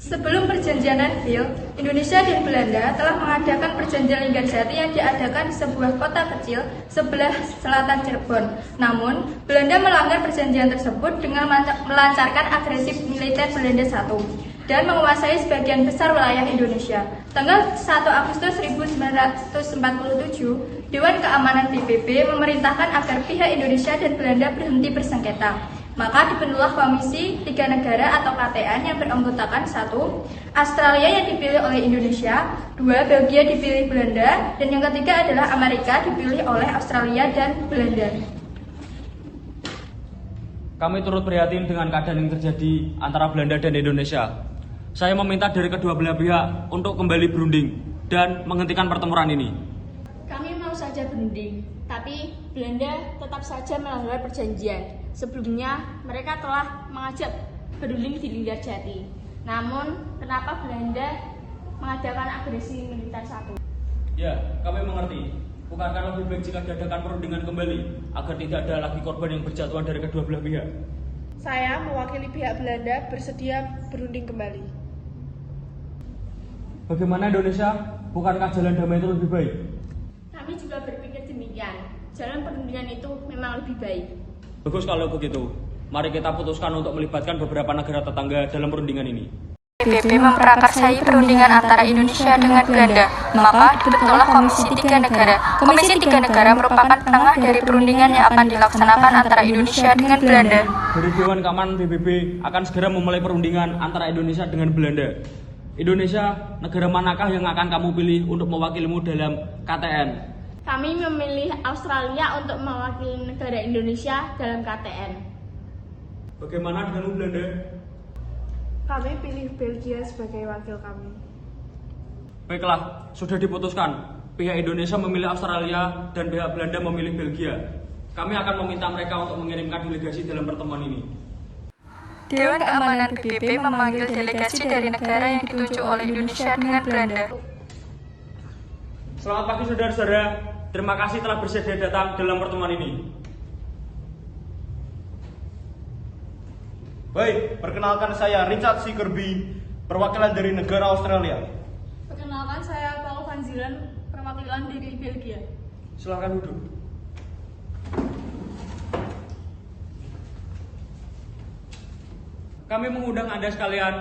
Sebelum perjanjian Renville, Indonesia dan Belanda telah mengadakan perjanjian Linggarjati yang diadakan di sebuah kota kecil sebelah selatan Cirebon. Namun, Belanda melanggar perjanjian tersebut dengan melancarkan agresi militer Belanda I dan menguasai sebagian besar wilayah Indonesia. Tanggal 1 Agustus 1947, Dewan Keamanan PBB memerintahkan agar pihak Indonesia dan Belanda berhenti bersengketa. Maka dibentuklah Komisi Tiga Negara atau KTN yang beranggotakan 1. Australia yang dipilih oleh Indonesia, 2. Belgia dipilih Belanda, dan yang ketiga adalah Amerika dipilih oleh Australia dan Belanda. Kami turut prihatin dengan keadaan yang terjadi antara Belanda dan Indonesia. Saya meminta dari kedua belah pihak untuk kembali berunding dan menghentikan pertempuran ini. Kami mau saja berunding, tapi Belanda tetap saja melanggar perjanjian. Sebelumnya, mereka telah mengajak berunding di Linggarjati. Namun, kenapa Belanda mengadakan agresi militer I? Ya, kami mengerti. Bukankah lebih baik jika diadakan perundingan kembali agar tidak ada lagi korban yang berjatuhan dari kedua belah pihak? Saya mewakili pihak Belanda bersedia berunding kembali. Bagaimana Indonesia? Bukankah jalan damai itu lebih baik? Kami juga berpikir demikian. Jalan perundingan itu memang lebih baik. Bagus kalau begitu. Mari kita putuskan untuk melibatkan beberapa negara tetangga dalam perundingan ini. PBB memprakarsai perundingan antara Indonesia dengan Belanda, maka dibentuklah Komisi Tiga Negara. Komisi Tiga Negara merupakan penengah dari perundingan yang akan dilaksanakan antara Indonesia dengan Belanda. Dari Dewan Keamanan PBB akan segera memulai perundingan antara Indonesia dengan Belanda. Indonesia, negara manakah yang akan kamu pilih untuk mewakilimu dalam KTN? Kami memilih Australia untuk mewakili negara Indonesia dalam KTN. Bagaimana denganmu Belanda? Kami pilih Belgia sebagai wakil kami. Baiklah, sudah diputuskan. Pihak Indonesia memilih Australia dan pihak Belanda memilih Belgia. Kami akan meminta mereka untuk mengirimkan delegasi dalam pertemuan ini. Dewan Keamanan PBB memanggil delegasi dari negara yang ditunjuk oleh Indonesia dengan Belanda. Selamat pagi saudara-saudara. Terima kasih telah bersedia datang dalam pertemuan ini. Baik, perkenalkan saya Richard C. Kirby, perwakilan dari negara Australia. Perkenalkan saya Paul Van Zielen, perwakilan dari Belgia. Silakan duduk. Kami mengundang Anda sekalian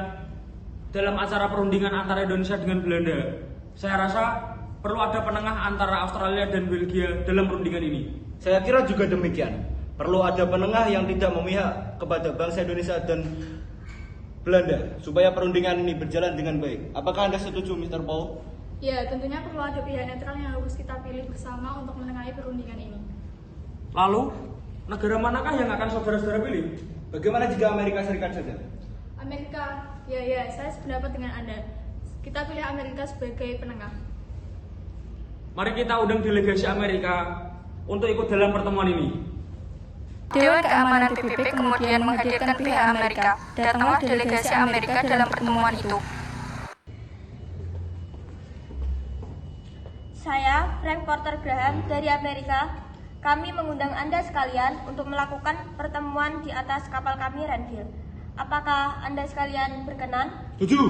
dalam acara perundingan antara Indonesia dengan Belanda. Saya rasa perlu ada penengah antara Australia dan Belgia dalam perundingan ini. Saya kira juga demikian. Perlu ada penengah yang tidak memihak kepada bangsa Indonesia dan Belanda supaya perundingan ini berjalan dengan baik. Apakah Anda setuju, Mr. Paul? Ya, tentunya perlu ada pihak netral yang harus kita pilih bersama untuk menengahi perundingan ini. Lalu, negara manakah yang akan saudara-saudara pilih? Bagaimana jika Amerika Serikat saja? Amerika, ya, saya sependapat dengan Anda. Kita pilih Amerika sebagai penengah. Mari kita undang delegasi Amerika untuk ikut dalam pertemuan ini. Dewan Keamanan PBB kemudian menghadirkan pihak Amerika. Datanglah delegasi Amerika dalam pertemuan itu. Saya, Frank Porter Graham dari Amerika. Kami mengundang Anda sekalian untuk melakukan pertemuan di atas kapal kami Renville. Apakah Anda sekalian berkenan? Setuju.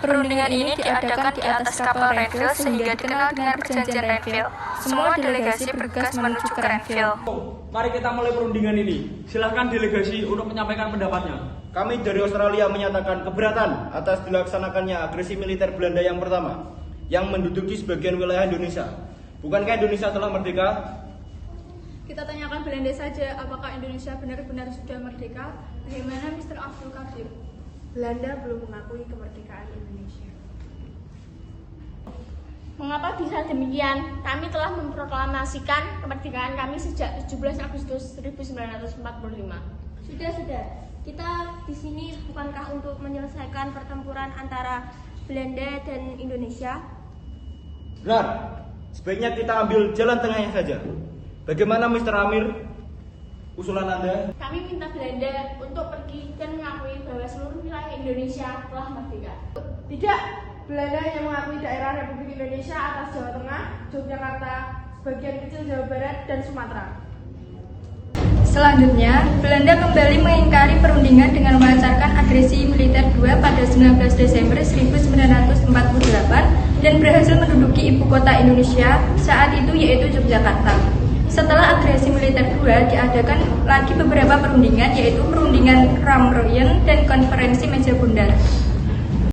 Perundingan ini diadakan di atas kapal Renville sehingga dikenal dengan perjanjian Renville. Semua delegasi bergegas menuju ke Renville. Mari kita mulai perundingan ini. Silahkan delegasi untuk menyampaikan pendapatnya. Kami dari Australia menyatakan keberatan atas dilaksanakannya agresi militer Belanda yang pertama, yang menduduki sebagian wilayah Indonesia. Bukankah Indonesia telah merdeka? Kita tanyakan Belanda saja, apakah Indonesia benar-benar sudah merdeka? Bagaimana Mr. Abdul Qadir? Belanda belum mengakui kemerdekaan Indonesia. Mengapa bisa demikian? Kami telah memproklamasikan kemerdekaan kami sejak 17 Agustus 1945. Sudah. Kita di sini bukankah untuk menyelesaikan pertempuran antara Belanda dan Indonesia? Benar. Sebaiknya kita ambil jalan tengahnya saja. Bagaimana Mr. Amir? Usulan Anda? Kami minta Belanda untuk pergi dan mengakui bahwa seluruh wilayah Indonesia telah merdeka. Tidak, Belanda hanya mengakui daerah Republik Indonesia atas Jawa Tengah, Yogyakarta, sebagian kecil Jawa Barat, dan Sumatera. Selanjutnya, Belanda kembali mengingkari perundingan dengan melancarkan agresi militer 2 pada 19 Desember 1948 dan berhasil menduduki ibu kota Indonesia saat itu yaitu Yogyakarta. Setelah agresi militer 2 diadakan lagi beberapa perundingan yaitu perundingan Ramroyen dan konferensi Meja Bundar.